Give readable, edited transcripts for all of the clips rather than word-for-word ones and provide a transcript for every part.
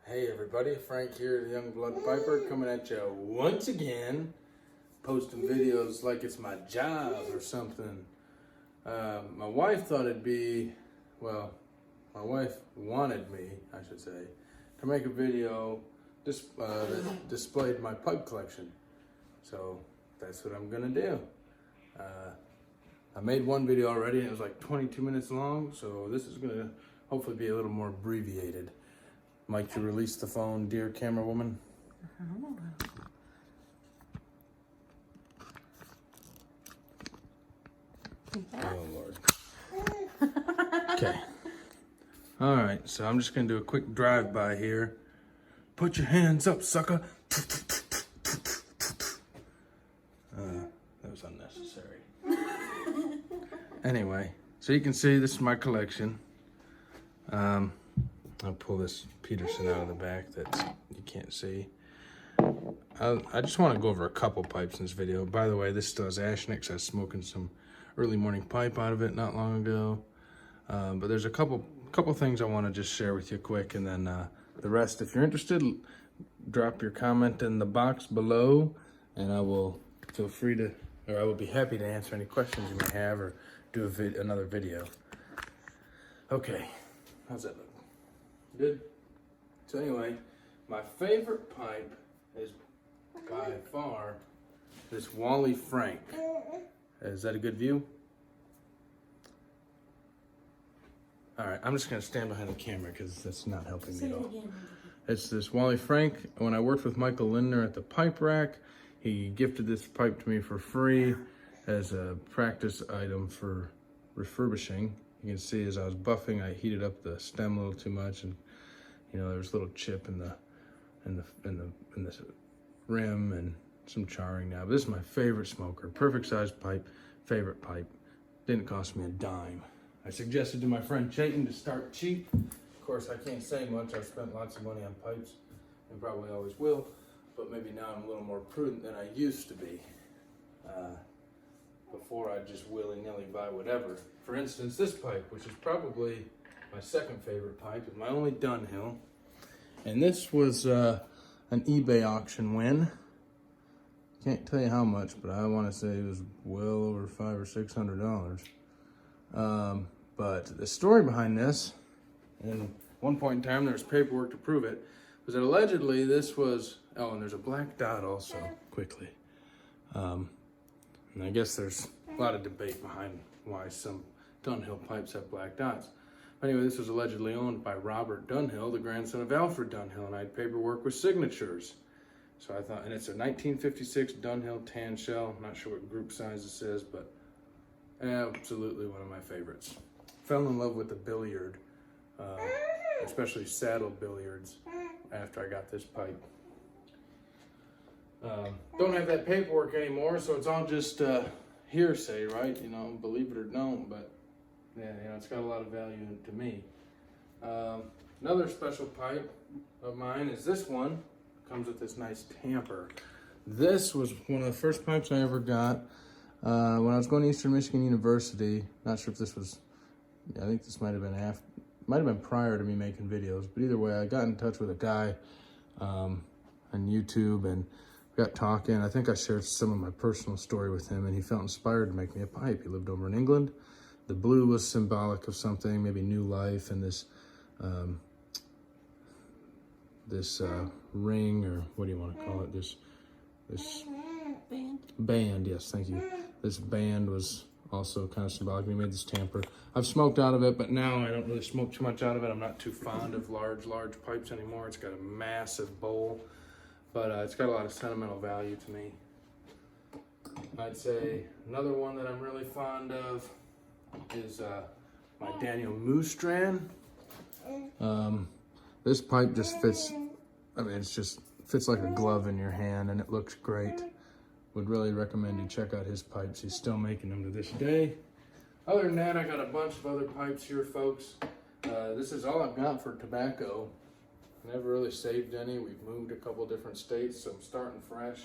Hey everybody, Frank here, the Young Blood Piper, coming at you once again, posting videos like it's my job or something. My wife thought it'd be, well, my wife wanted me, I should say, to make a video that displayed my pipe collection. So that's what I'm gonna do. I made one video already and it was like 22 minutes long, so this is gonna hopefully be a little more abbreviated. Mike, you release the phone, dear camera woman. Oh Lord. Okay. All right, so I'm just gonna do a quick drive-by here. Put your hands up, sucker. That was unnecessary. Anyway, so you can see this is my collection. I'll pull this Peterson out of the back that you can't see. I just want to go over a couple pipes in this video. By the way, this still has Ashnix. I was smoking some early morning pipe out of it not long ago. But there's a couple things I want to just share with you quick, and then the rest, if you're interested, drop your comment in the box below, and I will I will be happy to answer any questions you may have or do another video. Okay, how's that look? Good? So anyway, my favorite pipe is by far this Wally Frank. Is that a good view? All right, I'm just gonna stand behind the camera because that's not helping me at all. It's this Wally Frank. When I worked with Michael Lindner at the Pipe Rack, he gifted this pipe to me for free as a practice item for refurbishing. You can see as I was buffing, I heated up the stem a little too much, and you know there was a little chip in the rim and some charring now. But this is my favorite smoker, perfect sized pipe, favorite pipe. Didn't cost me a dime. I suggested to my friend Chayton to start cheap. Of course, I can't say much. I've spent lots of money on pipes and probably always will, but maybe now I'm a little more prudent than I used to be. Before I'd just willy-nilly buy whatever. For instance, this pipe, which is probably my second favorite pipe, is my only Dunhill. And this was an eBay auction win. Can't tell you how much, but I want to say it was well over $500 or $600. But the story behind this, and one point in time there was paperwork to prove it, was that allegedly this was, oh, and there's a black dot also, quickly. And I guess there's a lot of debate behind why some Dunhill pipes have black dots. But anyway, this was allegedly owned by Robert Dunhill, the grandson of Alfred Dunhill, and I had paperwork with signatures. So I thought, and it's a 1956 Dunhill tan shell. I'm not sure what group size this is, but absolutely one of my favorites. Fell in love with the billiard, especially saddle billiards, after I got this pipe. Don't have that paperwork anymore, so it's all just hearsay, right? You know, believe it or don't, but yeah, you know, it's got a lot of value to me. Another special pipe of mine is this one. Comes with this nice tamper. This was one of the first pipes I ever got when I was going to Eastern Michigan University. Not sure if this was, I think this might have been prior to me making videos, but either way, I got in touch with a guy on YouTube and got talking. I think I shared some of my personal story with him, and he felt inspired to make me a pipe. He lived over in England. The blue was symbolic of something, maybe new life, and this ring, or what do you want to call it? This band. Yes, thank you. This band was also kind of symbolic. We made this tamper. I've smoked out of it, but now I don't really smoke too much out of it. I'm not too fond of large pipes anymore. It's got a massive bowl. But it's got a lot of sentimental value to me. I'd say another one that I'm really fond of is my Daniel Moostran. This pipe just fits, I mean, it just fits like a glove in your hand, and it looks great. Would really recommend you check out his pipes. He's still making them to this day. Other than that, I got a bunch of other pipes here, folks. This is all I've got for tobacco. Never really saved any. We've moved a couple different states, so I'm starting fresh.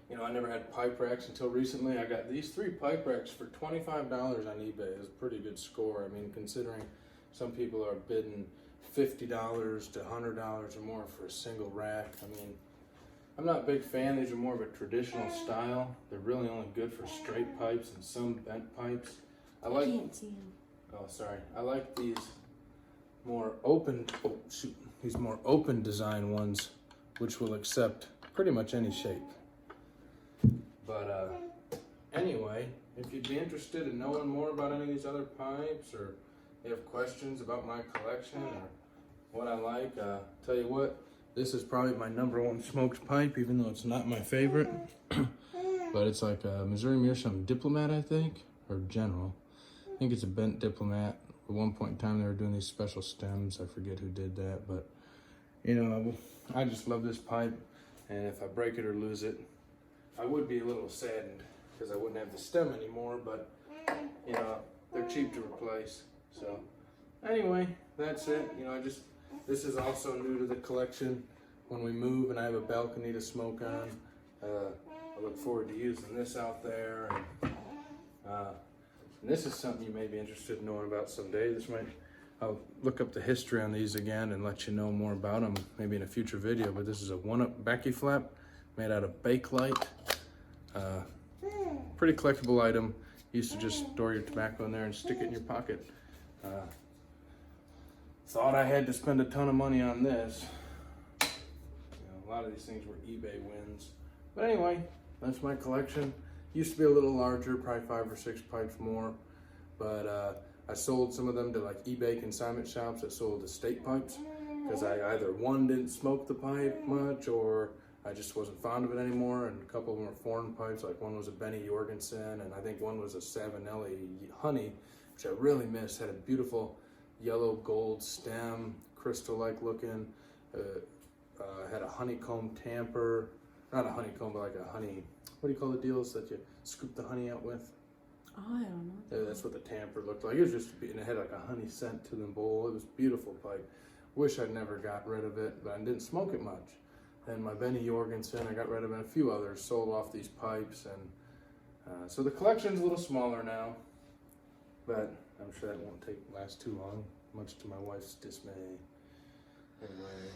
You know, I never had pipe racks until recently. I got these 3 pipe racks for $25 on eBay. It's a pretty good score. I mean, considering some people are bidding $50 to $100 or more for a single rack. I mean, I'm not a big fan. These are more of a traditional style. They're really only good for straight pipes and some bent pipes. I can't see them. Oh, sorry. I like these more open, these more open design ones, which will accept pretty much any shape. But anyway, if you'd be interested in knowing more about any of these other pipes, or you have questions about my collection or what I like, tell you what, this is probably my #1 smoked pipe, even though it's not my favorite. But it's like a Missouri Meerschaum Diplomat, I think, or General. I think it's a bent Diplomat. At one point in time, they were doing these special stems. I forget who did that, but you know, I just love this pipe. And if I break it or lose it, I would be a little saddened because I wouldn't have the stem anymore. But you know, they're cheap to replace. So anyway, that's it. You know, this is also new to the collection. When we move and I have a balcony to smoke on, I look forward to using this out there. And this is something you may be interested in knowing about someday. I'll look up the history on these again and let you know more about them maybe in a future video. But this is a 1-up Becky flap made out of Bakelite. Pretty collectible item. You used to just store your tobacco in there and stick it in your pocket. Thought I had to spend a ton of money on this. You know, a lot of these things were eBay wins. But anyway, that's my collection. Used to be a little larger, probably 5 or 6 pipes more. But I sold some of them to like eBay consignment shops that sold estate pipes. Because I either one, didn't smoke the pipe much, or I just wasn't fond of it anymore. And a couple of them were foreign pipes, like one was a Benny Jorgensen, and I think one was a Savinelli Honey, which I really miss. Had a beautiful yellow gold stem, crystal-like looking. Had a honeycomb tamper, not a honeycomb, but like a honey, what do you call the deals that you scoop the honey out with? Oh, I don't know. Yeah, that's what the tamper looked like. It was just, and it had like a honey scent to the bowl. It was a beautiful pipe. Wish I'd never got rid of it, but I didn't smoke it much. And my Benny Jorgensen, I got rid of, and a few others sold off these pipes. And so the collection's a little smaller now, but I'm sure that won't last too long, much to my wife's dismay. Anyway,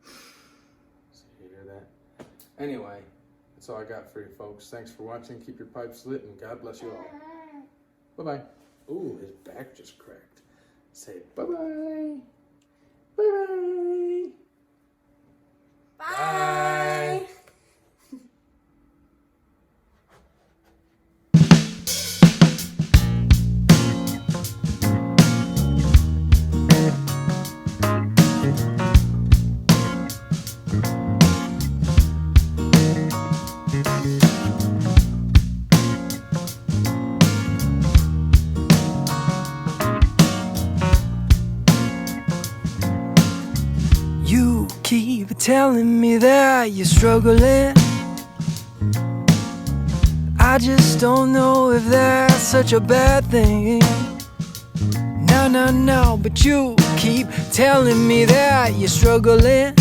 so you hear that? Anyway, that's all I got for you folks. Thanks for watching. Keep your pipes lit, and God bless you all. Bye-bye. Ooh, his back just cracked. Say bye-bye. Bye-bye. Bye. You keep telling me that you're struggling. I just don't know if that's such a bad thing. No, but you keep telling me that you're struggling.